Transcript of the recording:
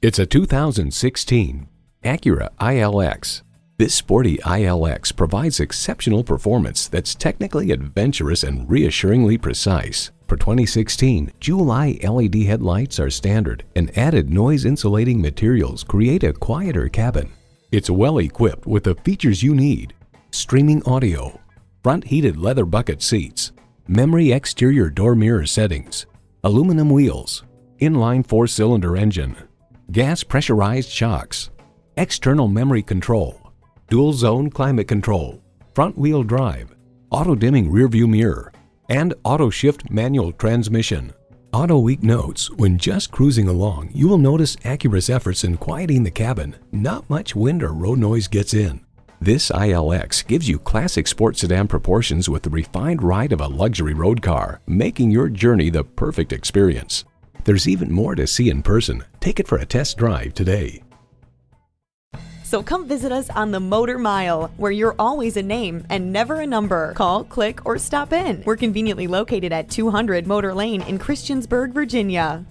It's a 2016 Acura ILX. This sporty ILX provides exceptional performance that's technically adventurous and reassuringly precise. For 2016, Jewel-eye LED headlights are standard, and added noise-insulating materials create a quieter cabin. It's well equipped with the features you need: streaming audio, front heated leather bucket seats, memory exterior door mirror settings, aluminum wheels, inline 4-cylinder engine, gas pressurized shocks, external memory control, dual zone climate control, front wheel drive, auto dimming rear view mirror, and auto shift manual transmission. Auto Week notes, when just cruising along, you will notice Acura's efforts in quieting the cabin. Not much wind or road noise gets in. This ILX gives you classic sport sedan proportions with the refined ride of a luxury road car, making your journey the perfect experience. There's even more to see in person. Take it for a test drive today. So come visit us on the Motor Mile, where you're always a name and never a number. Call, click, or stop in. We're conveniently located at 200 Motor Lane in Christiansburg, Virginia.